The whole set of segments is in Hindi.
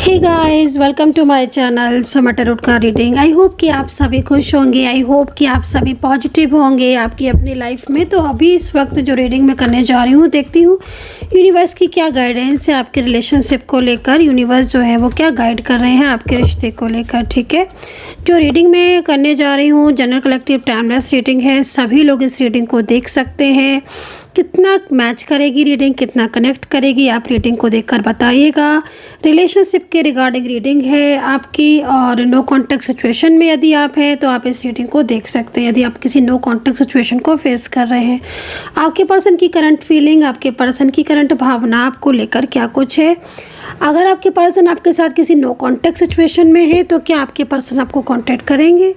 Hey guys, welcome to my channel Sama tarot का रीडिंग। आई होप कि आप सभी खुश होंगे। आई होप कि आप सभी पॉजिटिव होंगे आपकी अपनी लाइफ में। तो अभी इस वक्त जो रीडिंग मैं करने जा रही हूँ, देखती हूँ यूनिवर्स की क्या गाइडेंस है आपके रिलेशनशिप को लेकर। यूनिवर्स जो है वो क्या गाइड कर रहे हैं आपके रिश्ते को लेकर। ठीक है, जो रीडिंग मैं करने जा रही हूँ जनरल कलेक्टिव टाइमलेस रीडिंग है। सभी लोग इस रीडिंग को देख सकते हैं। कितना मैच करेगी रीडिंग, कितना कनेक्ट करेगी, आप रीडिंग को देखकर बताइएगा। रिलेशनशिप के रिगार्डिंग रीडिंग है आपकी, और नो कॉन्टैक्ट सिचुएशन में यदि आप हैं तो आप इस रीडिंग को देख सकते हैं। यदि आप किसी नो कॉन्टैक्ट सिचुएशन को फेस कर रहे हैं, आपके पर्सन की करंट फीलिंग, आपके पर्सन की करंट भावना आपको लेकर क्या कुछ है। अगर आपके पर्सन आपके साथ किसी नो कॉन्टैक्ट सिचुएशन में है तो क्या आपके पर्सन आपको कॉन्टैक्ट करेंगे,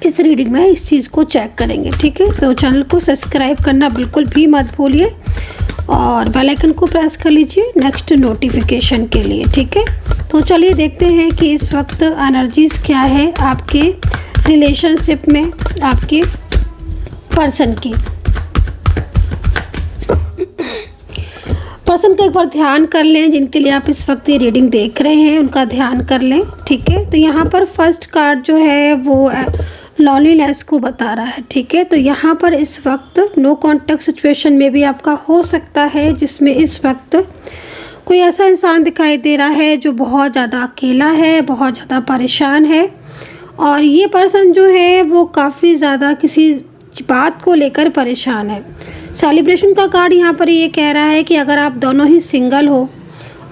इस रीडिंग में इस चीज़ को चेक करेंगे। ठीक है, तो चैनल को सब्सक्राइब करना बिल्कुल भी मत भूलिए और बेल आइकन को प्रेस कर लीजिए नेक्स्ट नोटिफिकेशन के लिए। ठीक है, तो चलिए देखते हैं कि इस वक्त एनर्जीज क्या है आपके रिलेशनशिप में आपके पर्सन की। पर्सन का एक बार ध्यान कर लें, जिनके लिए आप इस वक्त ये रीडिंग देख रहे हैं उनका ध्यान कर लें। ठीक है, तो यहाँ पर फर्स्ट कार्ड जो है वो लॉनलीनेस को बता रहा है। ठीक है, तो यहाँ पर इस वक्त नो कॉन्टैक्ट सिचुएशन में भी आपका हो सकता है, जिसमें इस वक्त कोई ऐसा इंसान दिखाई दे रहा है जो बहुत ज़्यादा अकेला है, बहुत ज़्यादा परेशान है। और ये पर्सन जो है वो काफ़ी ज़्यादा किसी बात को लेकर परेशान है। सेलिब्रेशन का कार्ड यहाँ पर ये कह रहा है कि अगर आप दोनों ही सिंगल हो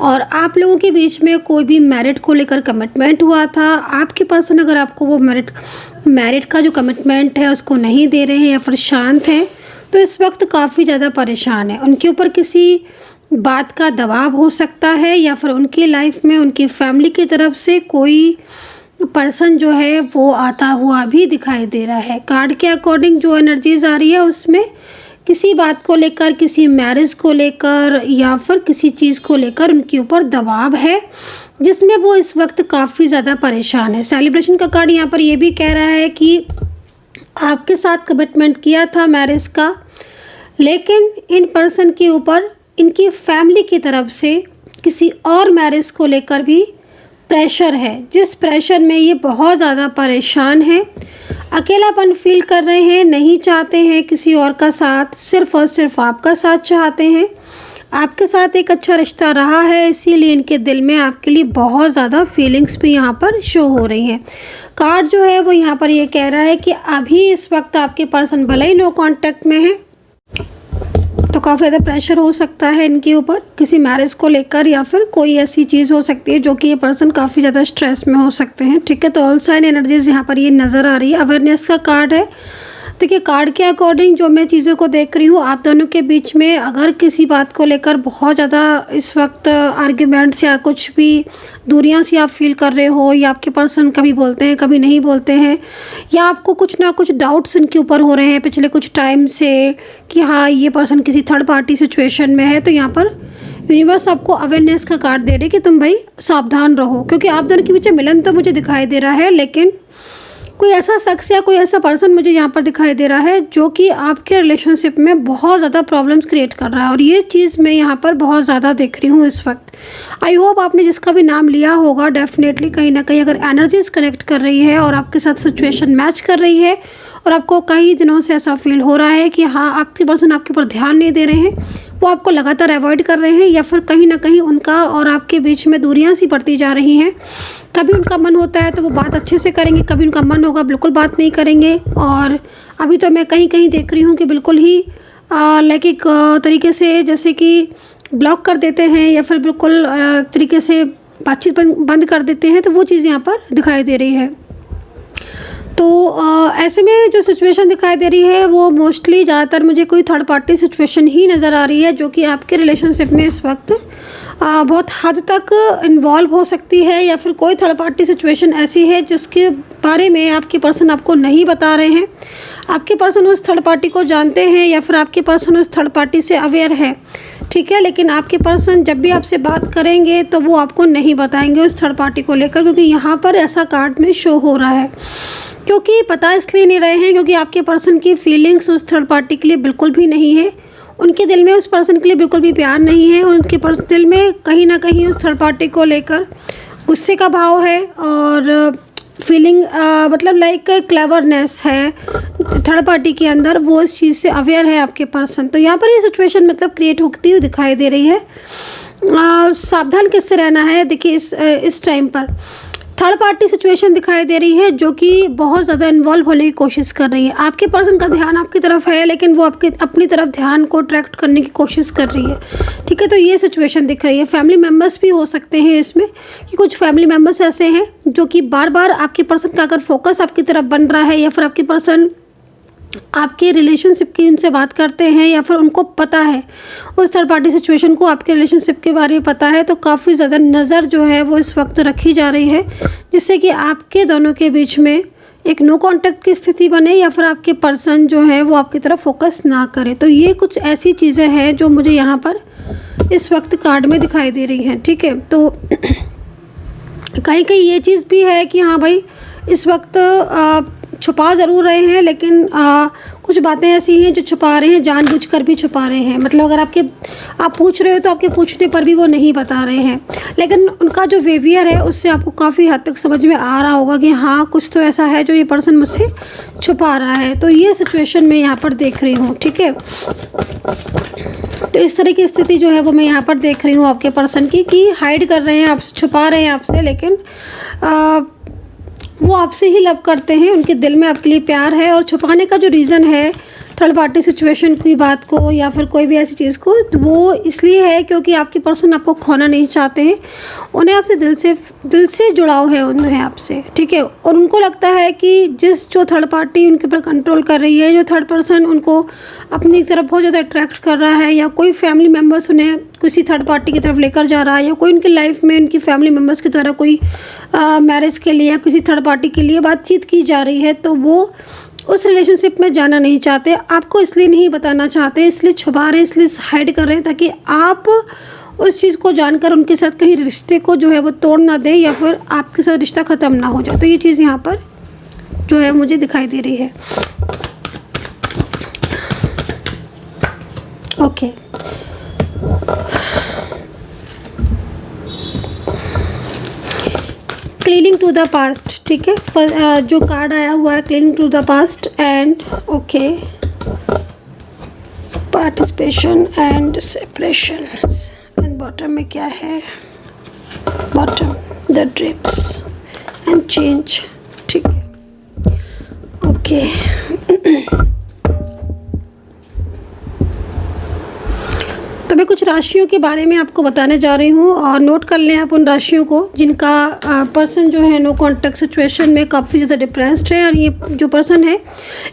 और आप लोगों के बीच में कोई भी मैरिड को लेकर कमिटमेंट हुआ था, आपके पर्सन अगर आपको वो मैरिड का जो कमिटमेंट है उसको नहीं दे रहे हैं या फिर शांत हैं, तो इस वक्त काफ़ी ज़्यादा परेशान है। उनके ऊपर किसी बात का दबाव हो सकता है या फिर उनकी लाइफ में उनकी फैमिली की तरफ से कोई पर्सन जो है वो आता हुआ भी दिखाई दे रहा है। कार्ड के अकॉर्डिंग जो एनर्जीज आ रही है उसमें किसी बात को लेकर, किसी मैरिज को लेकर या फिर किसी चीज़ को लेकर उनके ऊपर दबाव है, जिसमें वो इस वक्त काफ़ी ज़्यादा परेशान है। सेलिब्रेशन का कार्ड यहाँ पर ये भी कह रहा है कि आपके साथ कमिटमेंट किया था मैरिज का, लेकिन इन पर्सन के ऊपर इनकी फैमिली की तरफ से किसी और मैरिज को लेकर भी प्रेशर है, जिस प्रेशर में ये बहुत ज़्यादा परेशान है। अकेलापन फील कर रहे हैं, नहीं चाहते हैं किसी और का साथ, सिर्फ और सिर्फ आपका साथ चाहते हैं। आपके साथ एक अच्छा रिश्ता रहा है, इसीलिए इनके दिल में आपके लिए बहुत ज़्यादा फीलिंग्स भी यहाँ पर शो हो रही हैं। कार्ड जो है वो यहाँ पर ये कह रहा है कि अभी इस वक्त आपके पर्सन भले ही नो कॉन्टैक्ट में है तो काफ़ी ज़्यादा प्रेशर हो सकता है इनके ऊपर किसी मैरिज को लेकर, या फिर कोई ऐसी चीज़ हो सकती है जो कि ये पर्सन काफ़ी ज़्यादा स्ट्रेस में हो सकते हैं। ठीक है, तो ऑल साइन एनर्जीज यहाँ पर ये नज़र आ रही है। अवेयरनेस का कार्ड है। देखिए, कार्ड के अकॉर्डिंग जो मैं चीज़ों को देख रही हूँ, आप दोनों के बीच में अगर किसी बात को लेकर बहुत ज़्यादा इस वक्त आर्ग्यूमेंट्स या कुछ भी दूरियां सी आप फील कर रहे हो, या आपके पर्सन कभी बोलते हैं कभी नहीं बोलते हैं, या आपको कुछ ना कुछ डाउट्स इनके ऊपर हो रहे हैं पिछले कुछ टाइम से कि हाँ ये पर्सन किसी थर्ड पार्टी सिचुएशन में है, तो यहाँ पर यूनिवर्स आपको अवेयरनेस का कार्ड दे रहे हैं कि तुम भाई सावधान रहो, क्योंकि आप दोनों के बीच मिलन तो मुझे दिखाई दे रहा है, लेकिन कोई ऐसा शख्स या कोई ऐसा पर्सन मुझे यहाँ पर दिखाई दे रहा है जो कि आपके रिलेशनशिप में बहुत ज़्यादा प्रॉब्लम्स क्रिएट कर रहा है। और ये चीज़ मैं यहाँ पर बहुत ज़्यादा देख रही हूँ इस वक्त। आई होप आपने जिसका भी नाम लिया होगा, डेफिनेटली कहीं ना कहीं अगर एनर्जीज कनेक्ट कर रही है और आपके साथ सिचुएशन मैच कर रही है और आपको कई दिनों से ऐसा फील हो रहा है कि हाँ आपके पर्सन आपके ऊपर ध्यान नहीं दे रहे हैं, वो आपको लगातार अवॉइड कर रहे हैं, या फिर कहीं ना कहीं उनका और आपके बीच में दूरियां सी बढ़ती जा रही हैं। कभी उनका मन होता है तो वो बात अच्छे से करेंगे, कभी उनका मन होगा बिल्कुल बात नहीं करेंगे। और अभी तो मैं कहीं कहीं देख रही हूँ कि बिल्कुल ही लाइक एक तरीके से जैसे कि ब्लॉक कर देते हैं, या फिर बिल्कुल तरीके से बातचीत बंद कर देते हैं। तो वो चीज़ यहाँ पर दिखाई दे रही है। तो ऐसे में जो सिचुएशन दिखाई दे रही है वो मोस्टली ज़्यादातर मुझे कोई थर्ड पार्टी सिचुएशन ही नज़र आ रही है, जो कि आपके रिलेशनशिप में इस वक्त बहुत हद तक इन्वॉल्व हो सकती है, या फिर कोई थर्ड पार्टी सिचुएशन ऐसी है जिसके बारे में आपके पर्सन आपको नहीं बता रहे हैं। आपके पर्सन उस थर्ड पार्टी को जानते हैं या फिर आपके पर्सन उस थर्ड पार्टी से अवेयर है। ठीक है, लेकिन आपके पर्सन जब भी आपसे बात करेंगे तो वो आपको नहीं बताएंगे उस थर्ड पार्टी को लेकर, क्योंकि यहाँ पर ऐसा कार्ड में शो हो रहा है। क्योंकि पता इसलिए नहीं रहे हैं क्योंकि आपके पर्सन की फीलिंग्स उस थर्ड पार्टी के लिए बिल्कुल भी नहीं है। उनके दिल में उस पर्सन के लिए बिल्कुल भी प्यार नहीं है। उनके दिल में कहीं ना कहीं उस थर्ड पार्टी को लेकर गुस्से का भाव है और फीलिंग मतलब लाइक क्लेवरनेस है थर्ड पार्टी के अंदर, वो इस चीज़ से अवेयर है आपके पर्सन। तो यहाँ पर ये सिचुएशन मतलब क्रिएट होती हुई दिखाई दे रही है। सावधान किससे रहना है, देखिए इस टाइम पर थर्ड पार्टी सिचुएशन दिखाई दे रही है जो कि बहुत ज़्यादा इन्वॉल्व होने की कोशिश कर रही है। आपके पर्सन का ध्यान आपकी तरफ है लेकिन वो आपके अपनी तरफ ध्यान को अट्रैक्ट करने की कोशिश कर रही है, ठीक है। तो ये सिचुएशन दिख रही है। फैमिली मेम्बर्स भी हो सकते हैं इसमें, कि कुछ फैमिली मेम्बर्स ऐसे हैं जो कि बार बार आपके पर्सन का अगर फोकस आपकी तरफ बन रहा है या फिर आपके पर्सन आपके रिलेशनशिप की उनसे बात करते हैं या फिर उनको पता है उस थर्ड पार्टी सिचुएशन को, आपके रिलेशनशिप के बारे में पता है, तो काफ़ी ज़्यादा नज़र जो है वो इस वक्त रखी जा रही है जिससे कि आपके दोनों के बीच में एक नो कांटेक्ट की स्थिति बने या फिर आपके पर्सन जो है वो आपकी तरफ फोकस ना करे। तो ये कुछ ऐसी चीज़ें हैं जो मुझे यहाँ पर इस वक्त कार्ड में दिखाई दे रही हैं, ठीक है। तो कहीं कहीं ये चीज़ भी है कि हाँ भाई इस वक्त छुपा ज़रूर रहे हैं लेकिन कुछ बातें ऐसी हैं जो छुपा रहे हैं, जानबूझकर भी छुपा रहे हैं। मतलब अगर आप पूछ रहे हो तो आपके पूछने पर भी वो नहीं बता रहे हैं, लेकिन उनका जो बिहेवियर है उससे आपको काफ़ी हद तक समझ में आ रहा होगा कि हाँ कुछ तो ऐसा है जो ये पर्सन मुझसे छुपा रहा है। तो ये सिचुएशन मैं यहाँ पर देख रही हूँ, ठीक है। तो इस तरह की स्थिति जो है वो मैं यहाँ पर देख रही हूँ आपके पर्सन की, कि हाइड कर रहे हैं आपसे, छुपा रहे हैं आपसे, लेकिन वो आपसे ही लव करते हैं, उनके दिल में आपके लिए प्यार है। और छुपाने का जो रीज़न है थर्ड पार्टी सिचुएशन की बात को या फिर कोई भी ऐसी चीज़ को, तो वो इसलिए है क्योंकि आपके पर्सन आपको खोना नहीं चाहते हैं। उन्हें आपसे दिल से जुड़ाव है उन्हें आपसे, ठीक है। और उनको लगता है कि जो थर्ड पार्टी उनके ऊपर कंट्रोल कर रही है, जो थर्ड पर्सन उनको अपनी तरफ बहुत ज़्यादा अट्रैक्ट कर रहा है, या कोई फैमिली मेम्बर्स उन्हें किसी थर्ड पार्टी की तरफ लेकर जा रहा है, या कोई उनकी लाइफ में उनकी फैमिली मेम्बर्स की तरह कोई मैरिज के लिए या किसी थर्ड पार्टी के लिए बातचीत की जा रही है, तो वो उस रिलेशनशिप में जाना नहीं चाहते। आपको इसलिए नहीं बताना चाहते, इसलिए छुपा रहे हैं, इसलिए हाइड कर रहे हैं ताकि आप उस चीज़ को जानकर उनके साथ कहीं रिश्ते को जो है वो तोड़ ना दें या फिर आपके साथ रिश्ता ख़त्म ना हो जाए। तो ये चीज़ यहाँ पर जो है मुझे दिखाई दे रही है। Okay, cleaning to the past, ठीक है। जो कार्ड आया हुआ है cleaning to the past and okay participation and separation, and bottom में क्या है, bottom the drips and change, ठीक है। ओके तो मैं कुछ राशियों के बारे में आपको बताने जा रही हूँ और नोट कर लें आप उन राशियों को जिनका पर्सन जो है नो कॉन्टैक्ट सिचुएशन में काफ़ी ज़्यादा डिप्रेस्ड है। और ये जो पर्सन है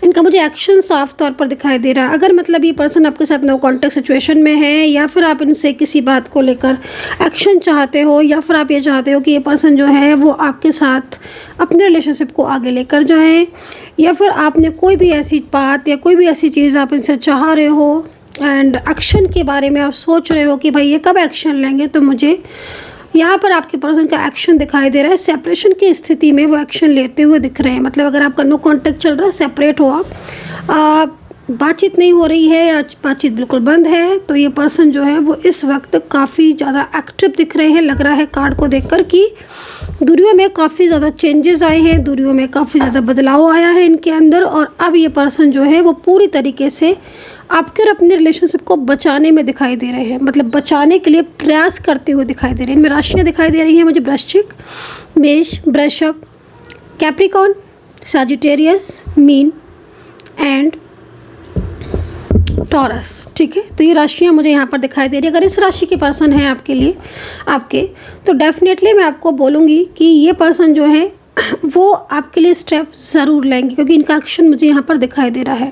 इनका मुझे एक्शन साफ तौर पर दिखाई दे रहा है। अगर मतलब ये पर्सन आपके साथ नो कॉन्टैक्ट सिचुएशन में है या फिर आप इनसे किसी बात को लेकर एक्शन चाहते हो या फिर आप ये चाहते हो कि ये पर्सन जो है वो आपके साथ अपने रिलेशनशिप को आगे लेकर जाए, या फिर आपने कोई भी ऐसी बात या कोई भी ऐसी चीज़ आप इनसे चाह रहे हो एंड एक्शन के बारे में आप सोच रहे हो कि भाई ये कब एक्शन लेंगे, तो मुझे यहाँ पर आपके पर्सन का एक्शन दिखाई दे रहा है। सेपरेशन की स्थिति में वो एक्शन लेते हुए दिख रहे हैं। मतलब अगर आपका नो कॉन्टैक्ट चल रहा है, सेपरेट हो आप, बातचीत नहीं हो रही है या बातचीत बिल्कुल बंद है, तो ये पर्सन जो है वो इस वक्त काफ़ी ज़्यादा एक्टिव दिख रहे हैं। लग रहा है कार्ड को देखकर कि दूरियों में काफ़ी ज़्यादा चेंजेस आए हैं, दूरियों में काफ़ी ज़्यादा बदलाव आया है इनके अंदर। और अब ये पर्सन जो है वो पूरी तरीके से आपके और अपने रिलेशनशिप को बचाने में दिखाई दे रहे हैं, मतलब बचाने के लिए प्रयास करते हुए दिखाई दे रहे हैं। इनमें राशियाँ दिखाई दे रही हैं मुझे वृश्चिक, मेष, वृषभ, Capricorn, Sagittarius, mean and taurus, ठीक है। तो ये राशियाँ मुझे यहाँ पर दिखाई दे रही है। अगर इस राशि के पर्सन हैं आपके लिए तो डेफिनेटली मैं आपको बोलूँगी कि ये पर्सन जो है वो आपके लिए स्टेप ज़रूर लेंगे, क्योंकि इनका एक्शन मुझे यहाँ पर दिखाई दे रहा है।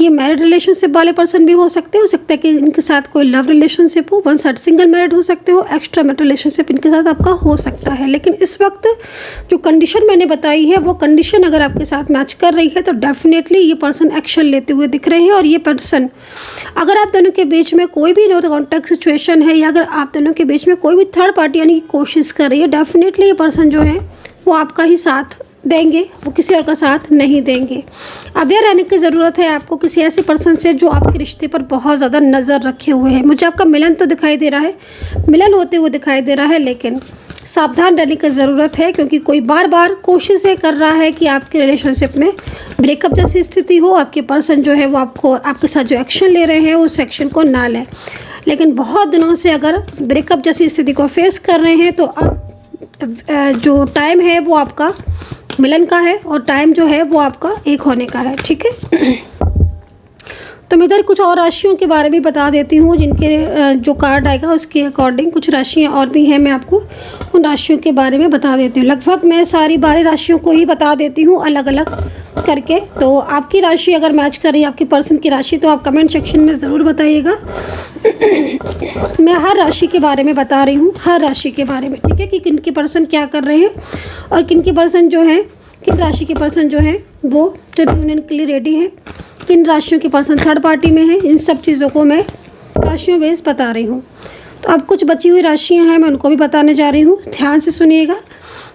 ये मैरिड रिलेशनशिप वाले पर्सन भी हो सकते हैं, हो सकता है कि इनके साथ कोई लव रिलेशनशिप हो, वन साइड सिंगल मैरिड हो सकते हो, एक्स्ट्रा मैरिड रिलेशनशिप इनके साथ आपका हो सकता है। लेकिन इस वक्त जो कंडीशन मैंने बताई है वो कंडीशन अगर आपके साथ मैच कर रही है तो डेफिनेटली ये पर्सन एक्शन लेते हुए दिख रहे हैं। और ये पर्सन अगर आप दोनों के बीच में कोई भी नो कॉन्टैक्ट सिचुएशन है या अगर आप दोनों के बीच में कोई भी थर्ड पार्टी आने की कोशिश कर रही है, डेफिनेटली ये पर्सन जो है वो आपका ही साथ देंगे, वो किसी और का साथ नहीं देंगे। अवेयर रहने की ज़रूरत है आपको किसी ऐसे पर्सन से जो आपके रिश्ते पर बहुत ज़्यादा नज़र रखे हुए हैं। मुझे आपका मिलन तो दिखाई दे रहा है, मिलन होते हुए दिखाई दे रहा है, लेकिन सावधान रहने की ज़रूरत है, क्योंकि कोई बार बार कोशिशें कर रहा है कि आपके रिलेशनशिप में ब्रेकअप जैसी स्थिति हो, आपके पर्सन जो है वो आपके साथ जो एक्शन ले रहे हैं उस एक्शन को ना लें। लेकिन बहुत दिनों से अगर ब्रेकअप जैसी स्थिति को फेस कर रहे हैं तो अब जो टाइम है वो आपका मिलन का है और टाइम जो है वो आपका एक होने का है, ठीक है। तो मैं इधर कुछ और राशियों के बारे में बता देती हूँ, जिनके जो कार्ड आएगा उसके अकॉर्डिंग कुछ राशियाँ और भी हैं, मैं आपको उन राशियों के बारे में बता देती हूँ। लगभग मैं सारी 12 राशियों को ही बता देती हूँ अलग अलग करके। तो आपकी राशि अगर मैच कर रही है आपकी पर्सन की राशि तो आप कमेंट सेक्शन में ज़रूर बताइएगा। मैं हर राशि के बारे में बता रही हूँ, हर राशि के बारे में, ठीक है, कि किन के पर्सन क्या कर रहे हैं और किन के पर्सन जो हैं, किन राशि के पर्सन जो हैं वो जब यूनियन के लिए रेडी है, किन राशियों के पर्सन थर्ड पार्टी में है, इन सब चीज़ों को मैं राशियों बेस बता रही हूँ। तो अब कुछ बची हुई राशियाँ हैं, मैं उनको भी बताने जा रही हूँ, ध्यान से सुनिएगा।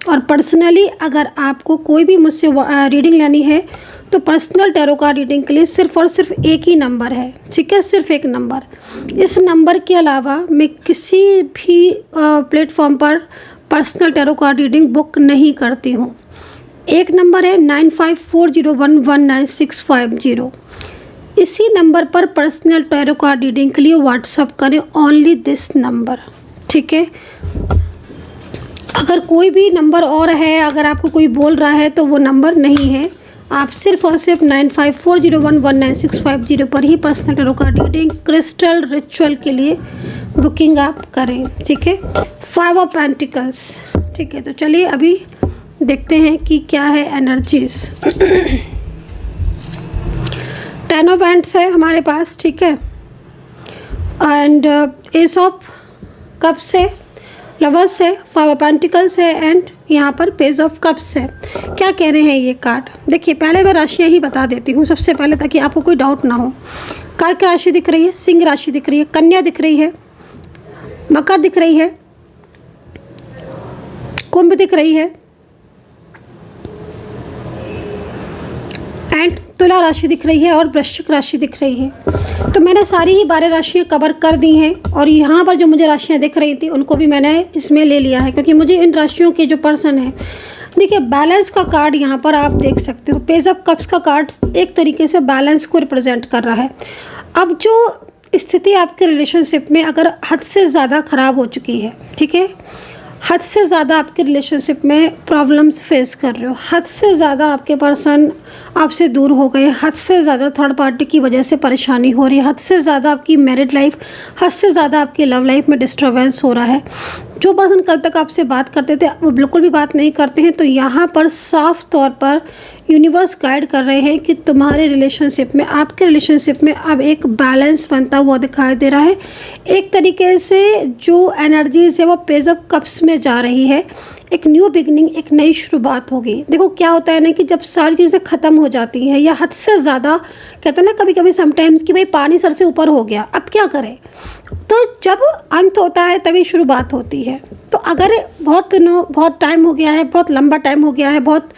और पर्सनली अगर आपको कोई भी मुझसे रीडिंग लेनी है तो पर्सनल टैरो कार्ड रीडिंग के लिए सिर्फ और सिर्फ एक ही नंबर है, ठीक है, सिर्फ एक नंबर। इस नंबर के अलावा मैं किसी भी प्लेटफॉर्म पर personal tarot card reading book नहीं करती हूँ। एक नंबर है 9540119650। इसी नंबर पर पर्सनल टैरो कार्ड रीडिंग के लिए व्हाट्सअप करें, ओनली दिस नंबर, ठीक है। अगर कोई भी नंबर और है, अगर आपको कोई बोल रहा है तो वो नंबर नहीं है। आप सिर्फ और सिर्फ 9540119650 पर ही personal tarot card reading crystal ritual के लिए बुकिंग आप करें, ठीक है। 5 ऑफ पेंटिकल्स, ठीक है। तो चलिए अभी देखते हैं कि क्या है एनर्जीज। 10 ऑफ हैंड्स है हमारे पास, ठीक है, एंड एस ऑफ कप्स है, लवर्स है, 5 ऑफ पेंटिकल्स है एंड यहाँ पर पेज ऑफ कप्स है। क्या कह रहे हैं ये कार्ड? देखिए पहले मैं राशियाँ ही बता देती हूँ सबसे पहले, ताकि आपको कोई डाउट ना हो। कर्क राशि दिख रही है, सिंह राशि दिख रही है, कन्या दिख रही है, मकर दिख रही है, कुंभ दिख रही है एंड तुला राशि दिख रही है और वृश्चिक राशि दिख रही है। तो मैंने सारी ही 12 राशियाँ कवर कर दी हैं और यहाँ पर जो मुझे राशियाँ दिख रही थी उनको भी मैंने इसमें ले लिया है, क्योंकि मुझे इन राशियों के जो पर्सन हैं, देखिए बैलेंस का कार्ड यहाँ पर आप देख सकते हो। पेज ऑफ कप्स का कार्ड एक तरीके से बैलेंस को रिप्रेजेंट कर रहा है। अब जो स्थिति आपके रिलेशनशिप में अगर हद से ज़्यादा ख़राब हो चुकी है, ठीक है, हद से ज़्यादा आपके रिलेशनशिप में प्रॉब्लम्स फेस कर रहे हो, हद से ज़्यादा आपके पर्सन आपसे दूर हो गए, हद से ज़्यादा थर्ड पार्टी की वजह से परेशानी हो रही है, हद से ज़्यादा आपकी मैरिड लाइफ, हद से ज़्यादा आपकी लव लाइफ में डिस्टर्बेंस हो रहा है, जो पर्सन कल तक आपसे बात करते थे वो बिल्कुल भी बात नहीं करते हैं, तो यहाँ पर साफ तौर पर यूनिवर्स गाइड कर रहे हैं कि तुम्हारे रिलेशनशिप में, आपके रिलेशनशिप में अब एक बैलेंस बनता हुआ दिखाई दे रहा है। एक तरीके से जो एनर्जीज है वो पेज ऑफ कप्स में जा रही है, एक न्यू बिगनिंग, एक नई शुरुआत होगी। देखो क्या होता है ना कि जब सारी चीज़ें ख़त्म हो जाती हैं या हद से ज़्यादा, कहते हैं ना कभी कभी समटाइम्स कि भाई पानी सर से ऊपर हो गया, अब क्या करें, तो जब अंत होता है तभी शुरुआत होती है। तो अगर बहुत टाइम हो गया है, बहुत लंबा टाइम हो गया है, बहुत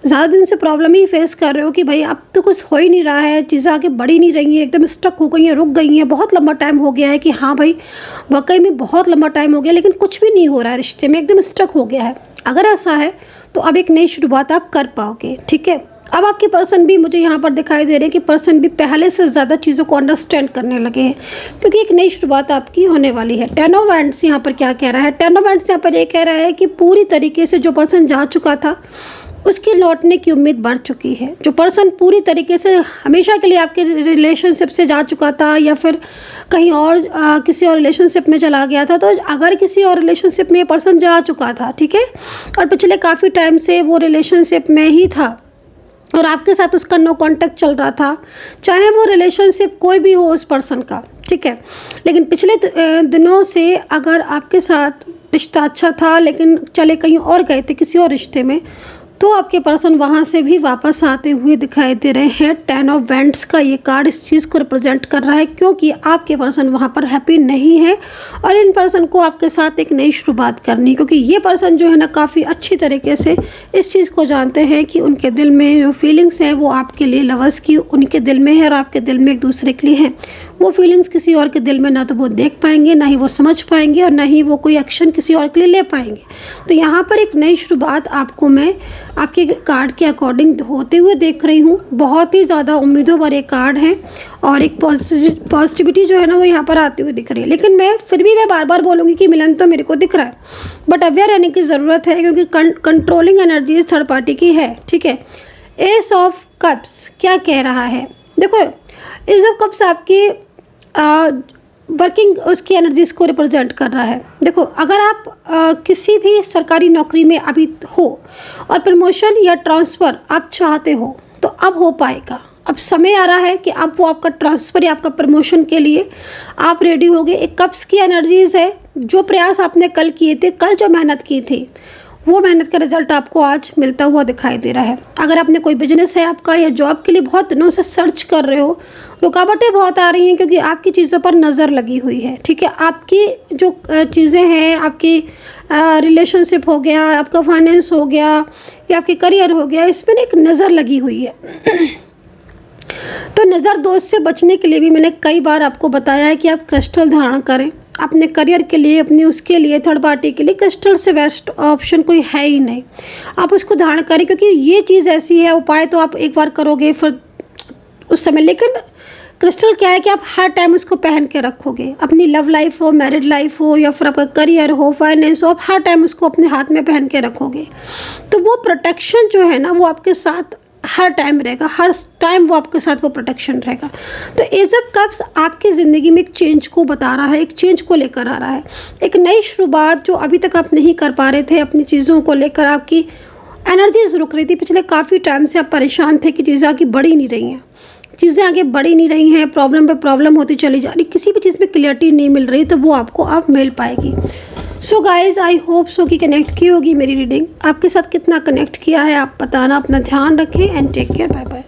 ज़्यादा दिन से प्रॉब्लम ही फेस कर रहे हो कि भाई अब तो कुछ हो ही नहीं रहा है, चीज़ें आगे बढ़ ही नहीं रही हैं, एकदम स्टक हो गई हैं, रुक गई हैं, बहुत लंबा टाइम हो गया है कि हाँ भाई वाकई में बहुत लंबा टाइम हो गया लेकिन कुछ भी नहीं हो रहा है रिश्ते में, एकदम स्टक हो गया है। अगर ऐसा है तो अब एक नई शुरुआत आप कर पाओगे, ठीक है। अब आपके पर्सन भी मुझे यहाँ पर दिखाई दे रहे हैं कि पर्सन भी पहले से ज़्यादा चीज़ों को अंडरस्टैंड करने लगे हैं, क्योंकि एक नई शुरुआत आपकी होने वाली है। 10 ऑफ हैंड्स यहाँ पर क्या कह रहा है? 10 ऑफ हैंड्स यहाँ पर ये कह रहा है कि पूरी तरीके से जो पर्सन जा चुका था उसकी लौटने की उम्मीद बढ़ चुकी है। जो पर्सन पूरी तरीके से हमेशा के लिए आपके रिलेशनशिप से जा चुका था या फिर कहीं और किसी और रिलेशनशिप में चला गया था, तो अगर किसी और रिलेशनशिप में ये पर्सन जा चुका था, ठीक है, और पिछले काफ़ी टाइम से वो रिलेशनशिप में ही था और आपके साथ उसका नो कांटेक्ट चल रहा था, चाहे वो रिलेशनशिप कोई भी हो उस पर्सन का, ठीक है, लेकिन पिछले दिनों से अगर आपके साथ रिश्ता अच्छा था लेकिन चले कहीं और गए थे किसी और रिश्ते में, तो आपके पर्सन वहाँ से भी वापस आते हुए दिखाई दे रहे हैं। 10 ऑफ वैंड्स का ये कार्ड इस चीज़ को रिप्रेजेंट कर रहा है, क्योंकि आपके पर्सन वहाँ पर हैप्पी नहीं है और इन पर्सन को आपके साथ एक नई शुरुआत करनी, क्योंकि ये पर्सन जो है ना काफ़ी अच्छी तरीके से इस चीज़ को जानते हैं कि उनके दिल में जो फीलिंग्स है वो आपके लिए लवर्स की उनके दिल में है और आपके दिल में एक दूसरे के लिए है। वो फीलिंग्स किसी और के दिल में ना तो वो देख पाएंगे, ना ही वो समझ पाएंगे और ना ही वो कोई एक्शन किसी और के लिए ले पाएंगे। तो यहाँ पर एक नई शुरुआत आपको मैं आपके कार्ड के अकॉर्डिंग होते हुए देख रही हूँ। बहुत ही ज़्यादा उम्मीदों भरे कार्ड हैं और एक पॉजिटिविटी जो है ना वो यहाँ पर आती हुई दिख रही है। लेकिन मैं बार बार बोलूँगी कि मिलन तो मेरे को दिख रहा है, बट अवेयर रहने की ज़रूरत है, क्योंकि कंट्रोलिंग एनर्जीज थर्ड पार्टी की है। ठीक है, एस ऑफ कप्स क्या कह रहा है? देखो, एस ऑफ कप्स आपकी वर्किंग उसकी एनर्जीज को रिप्रेजेंट कर रहा है। देखो, अगर आप किसी भी सरकारी नौकरी में अभी हो और प्रमोशन या ट्रांसफ़र आप चाहते हो तो अब हो पाएगा। अब समय आ रहा है कि अब वो आपका ट्रांसफ़र या आपका प्रमोशन के लिए आप रेडी हो गए। एक कप्स की एनर्जीज है, जो प्रयास आपने कल किए थे, कल जो मेहनत की थी, वो मेहनत का रिजल्ट आपको आज मिलता हुआ दिखाई दे रहा है। अगर आपने कोई बिजनेस है आपका या जॉब के लिए बहुत दिनों से सर्च कर रहे हो, रुकावटें बहुत आ रही हैं क्योंकि आपकी चीज़ों पर नज़र लगी हुई है। ठीक है, आपकी जो चीज़ें हैं, आपकी रिलेशनशिप हो गया, आपका फाइनेंस हो गया या आपकी करियर हो गया, इसमें एक नज़र लगी हुई है। तो नज़र दोष से बचने के लिए भी मैंने कई बार आपको बताया है कि आप क्रिस्टल धारण करें अपने करियर के लिए, अपनी उसके लिए, थर्ड पार्टी के लिए। क्रिस्टल से बेस्ट ऑप्शन कोई है ही नहीं। आप उसको धारण करें, क्योंकि ये चीज़ ऐसी है, उपाय तो आप एक बार करोगे फिर उस समय, लेकिन क्रिस्टल क्या है कि आप हर टाइम उसको पहन के रखोगे। अपनी लव लाइफ हो, मैरिड लाइफ हो या फिर आपका करियर हो, फाइनेंस हो, आप हर टाइम उसको अपने हाथ में पहन के रखोगे। तो वो प्रोटेक्शन जो है ना वो आपके साथ हर टाइम रहेगा, हर टाइम वो आपके साथ वो प्रोटेक्शन रहेगा। तो एज ऑफ कप्स आपकी ज़िंदगी में एक चेंज को बता रहा है, एक चेंज को लेकर आ रहा है, एक नई शुरुआत जो अभी तक आप नहीं कर पा रहे थे अपनी चीज़ों को लेकर। आपकी एनर्जीज रुक रही थी पिछले काफ़ी टाइम से, आप परेशान थे कि चीज़ें आगे बढ़ ही नहीं रही हैं, चीज़ें आगे बढ़ ही नहीं रही हैं, प्रॉब्लम पे प्रॉब्लम होती चली जा रही, किसी भी चीज़ में क्लियरिटी नहीं मिल रही, तो वो आपको अब मिल पाएगी। So guys, I hope so कि कनेक्ट की होगी मेरी रीडिंग। आपके साथ कितना कनेक्ट किया है आप बताना। अपना ध्यान रखें and take care. Bye bye.